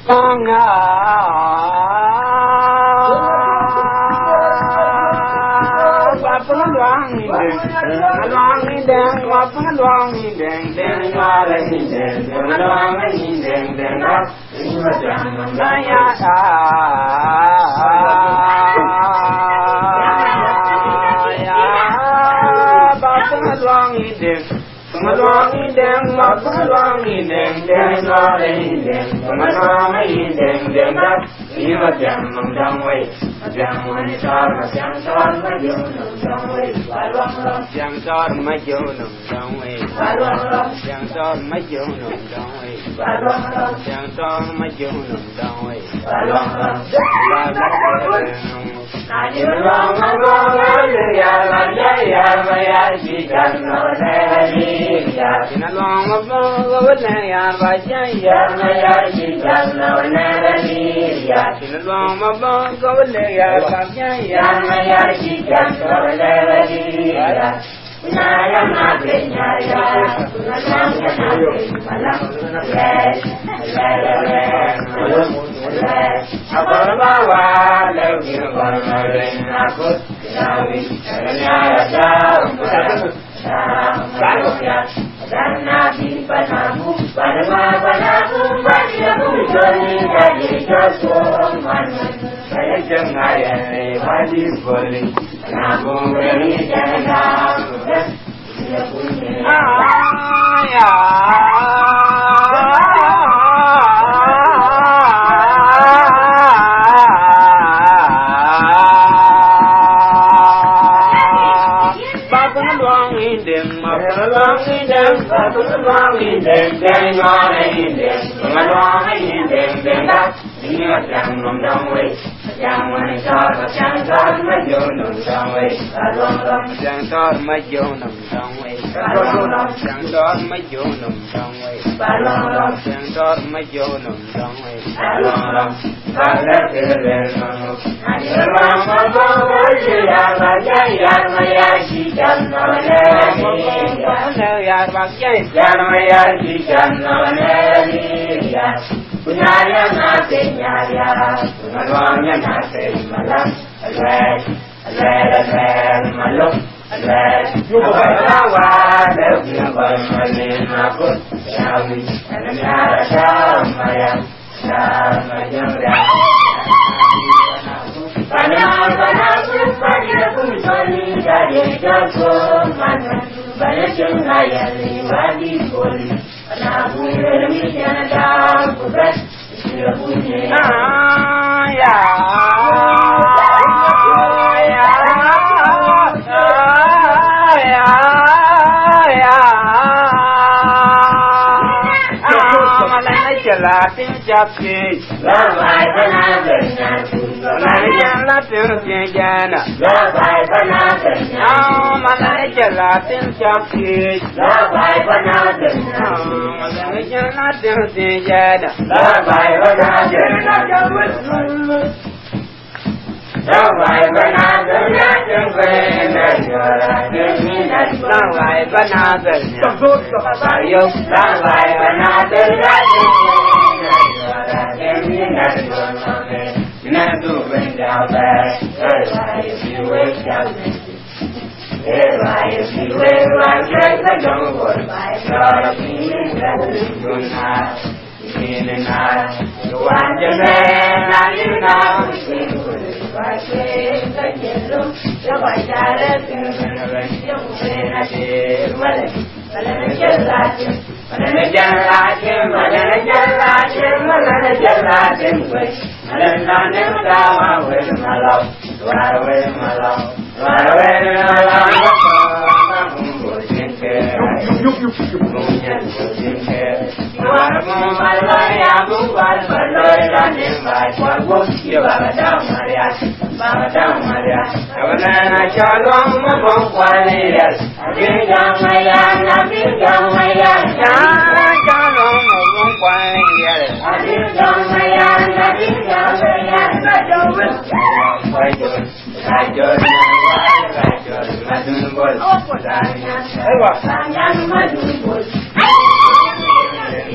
Con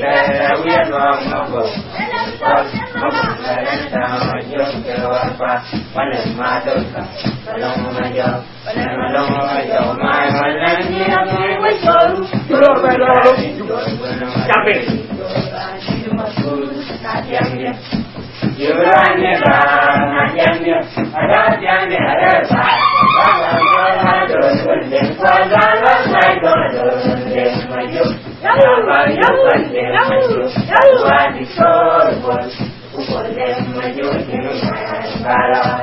để biết lòng nó buồn con nó buồn là đến sao mà dương kêu anh qua quan hệ mà tôi cả và lòng mà giờ và lòng mà giờ mai mà lên như ngày mới sớm rồi chào mình Yurannya najannya ada jangan ada sahaja berdeng kuasalah saya berdeng maju maju berdeng maju wadi sorbon berdeng maju kalau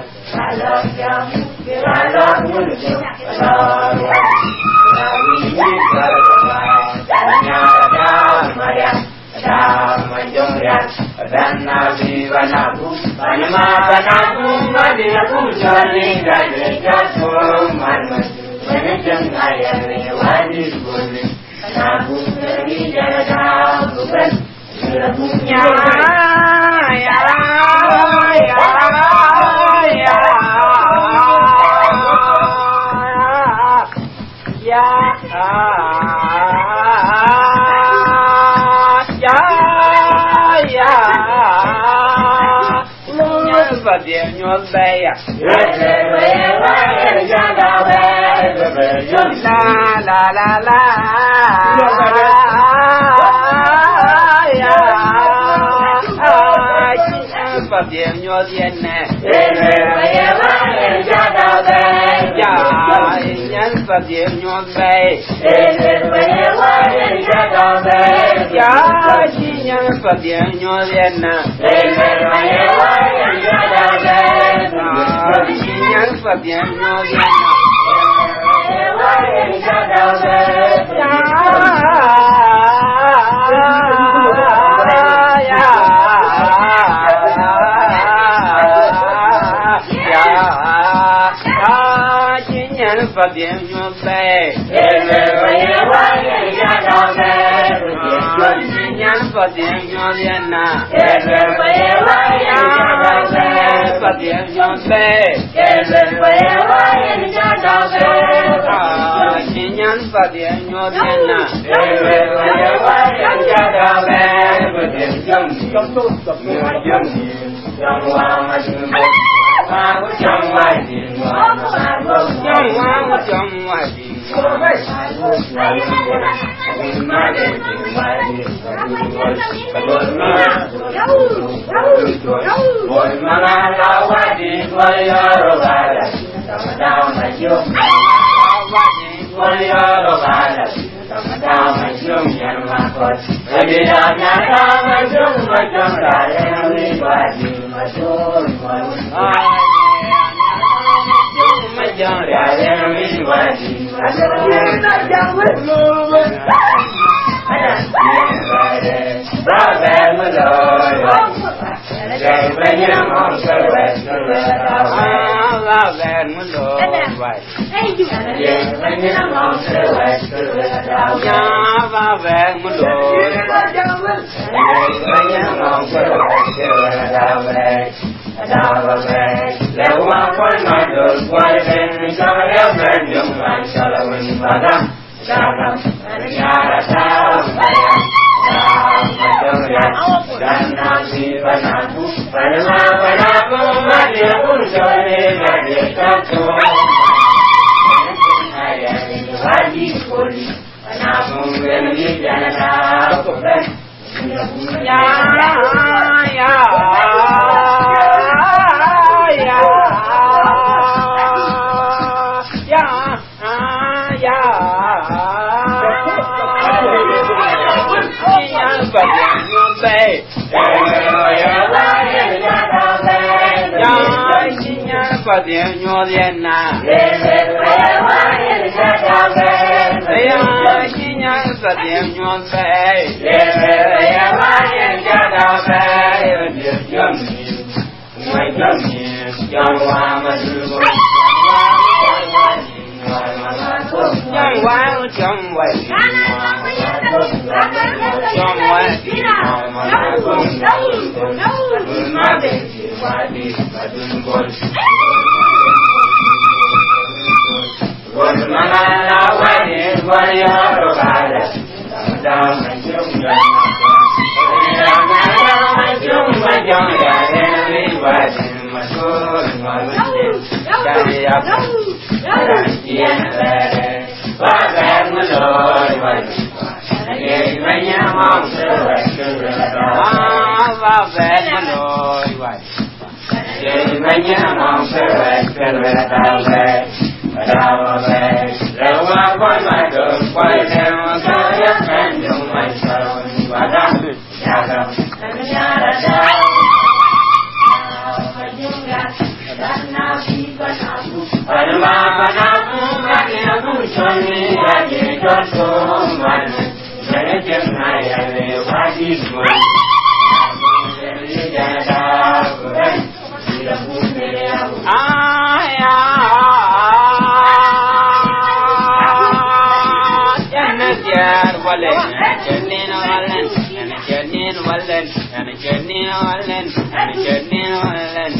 jam kalau muncul kalau ini kalau Damajongriat dan Nabi Wanabu Panama Madiaku Jali Gade Jatuh Manman Menejeng Ayani Wadi Buli Nabu Dari Jada Bukan Sirabunya Điện nhuận bay à la la la Phật điện nhuận điện nè nhân Phật điện nhuận bay chi nhân Phật điện nhuận điện nè chi nhân Phật điện nhuận điện Phật điện nhuận bay nhân Phật điện nhuận điện na Phật điện nhuận bay nhân Phật điện nhuận điện na trong ngoài điện Phật điện nhuận điện na chi nhân Phật điện nhuận bay nhân hóa trong vậy trong vậy Mana la wa ni wa ya ro ba la da ma chung ya va về mà lôi vậy chỉ mấy nhà mong về tao về đâu qua quay lại đường quay theo cái giấc em dùng mày sầu và đã nhà đâu Panamu panamu choni adi joto man jane jenai ale wadi mo jeli jada kurai dilamu aya jannatyar wale jannin walen jannin walen jannin walen jannin walen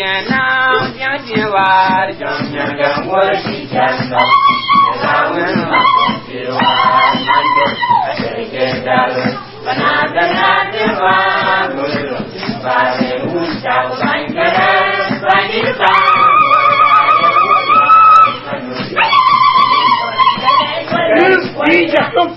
now, young you are, young young world, she can know. I will not be one, I take it down. But not the nothing one, but it won't shout like that, but it's fine. We just don't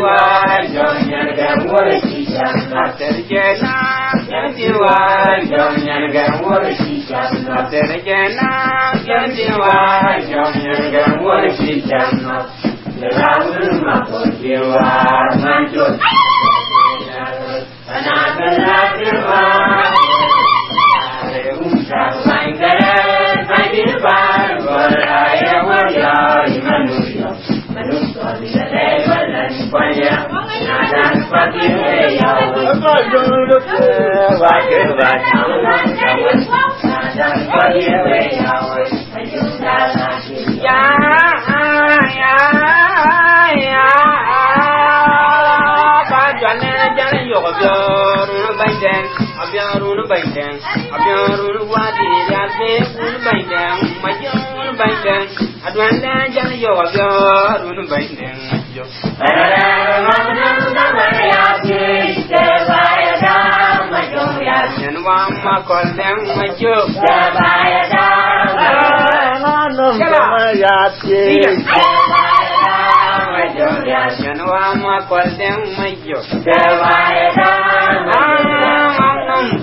Yantiwa, Jonyan Gamurisham, after the Jana, Yantiwa, Jonyan Gamurisham, after the Jana, Yantiwa, Jonyan Gamurisham, the Ravuma Potiwa, Manjo, another Latima, I did buy what I ever Manusia, Manusia, the level and fire, and fucking way out. Why do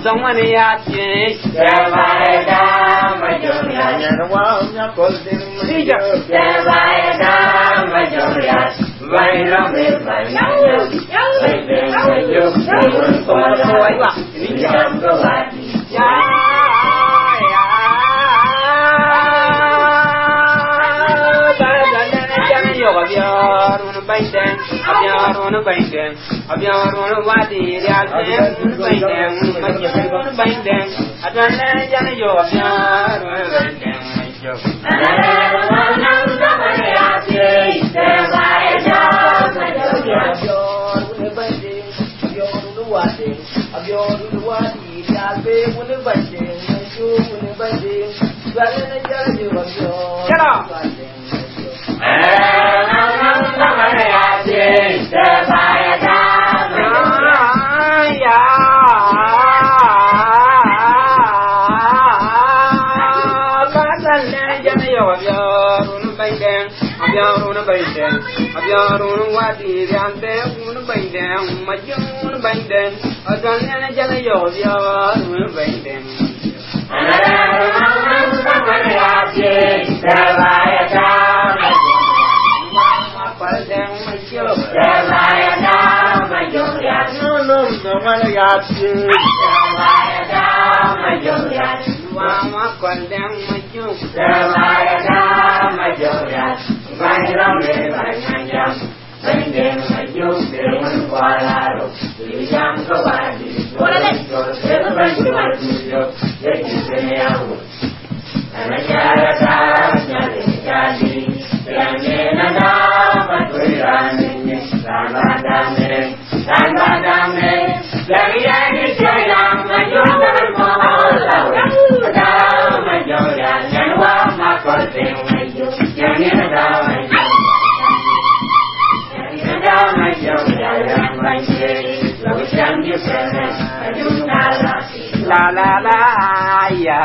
somebody at me, la la la ya.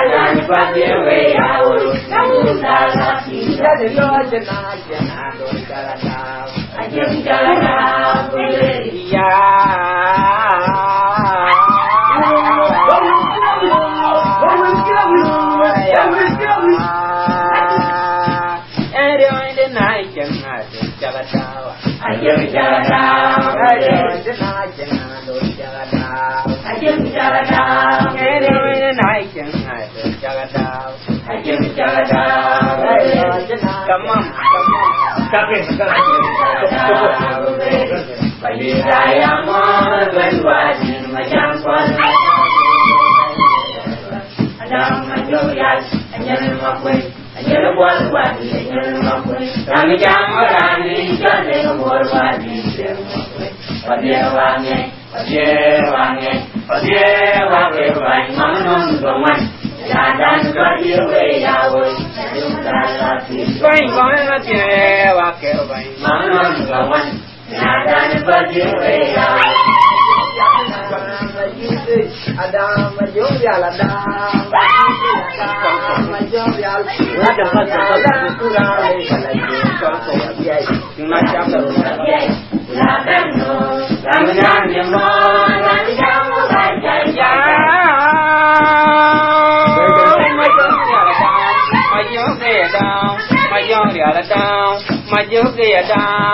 dan pati weyawul namun dalam kita dengar jenah doi jalan ajeng jalan ya ajeng jalan ajeng jalan ini naik jalan ajeng jalan kamam tapi bagi saya mau berwajib macam pun ada majuan jangan makui jangan buat jangan makui kami jangan jangan berwajib Padiwangi baik manun doman dan padiwe yawe baik manun doman dan padiwe yawe ada majung jalan maju ke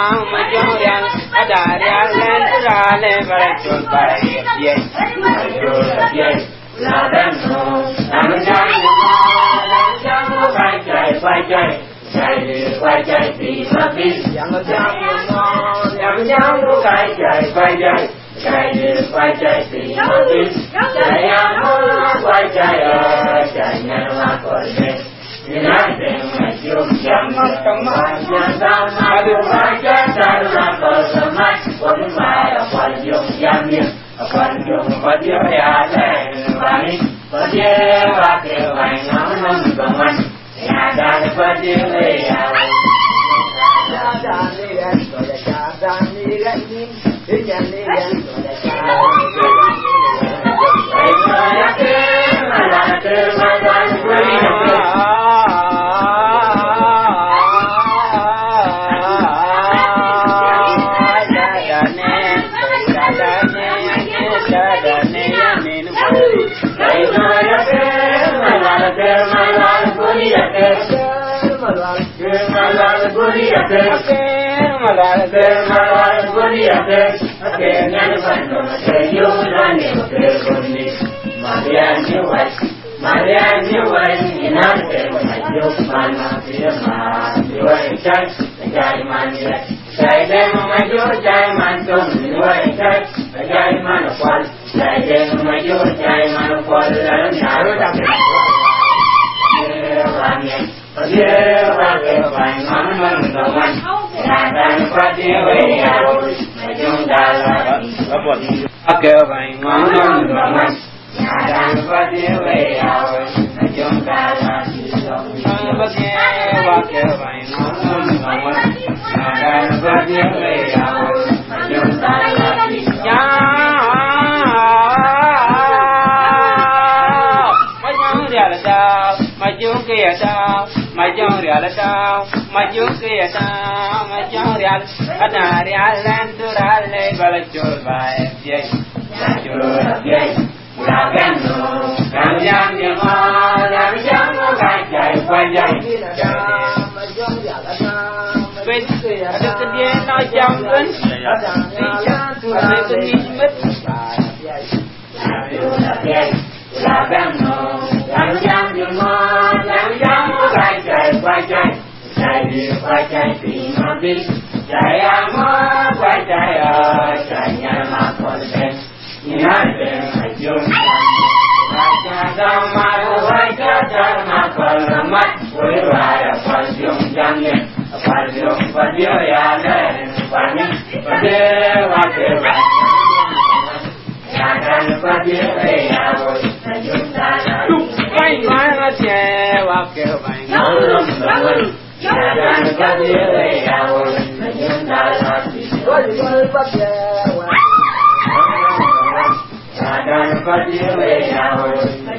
down ada jalan jalan berjun baik maju ladan no namun jangan bajai di mati yang jangan bajai di mati saya mau bajai jangan lakukan Nanti majum jam kemana sama baca dalam kesemat Pemai apalung jamnya apalung pada ada bani pada wakil lain namun teman ada pada leau dan lihat dan lihat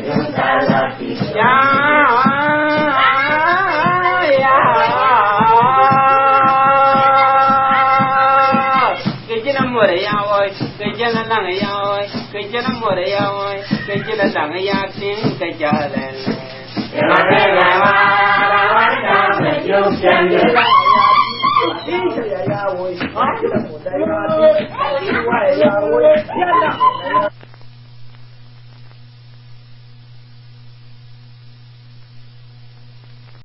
Jangan Hãy subscribe cho kênh Ghiền Mì Gõ để không bỏ lỡ những video hấp dẫn.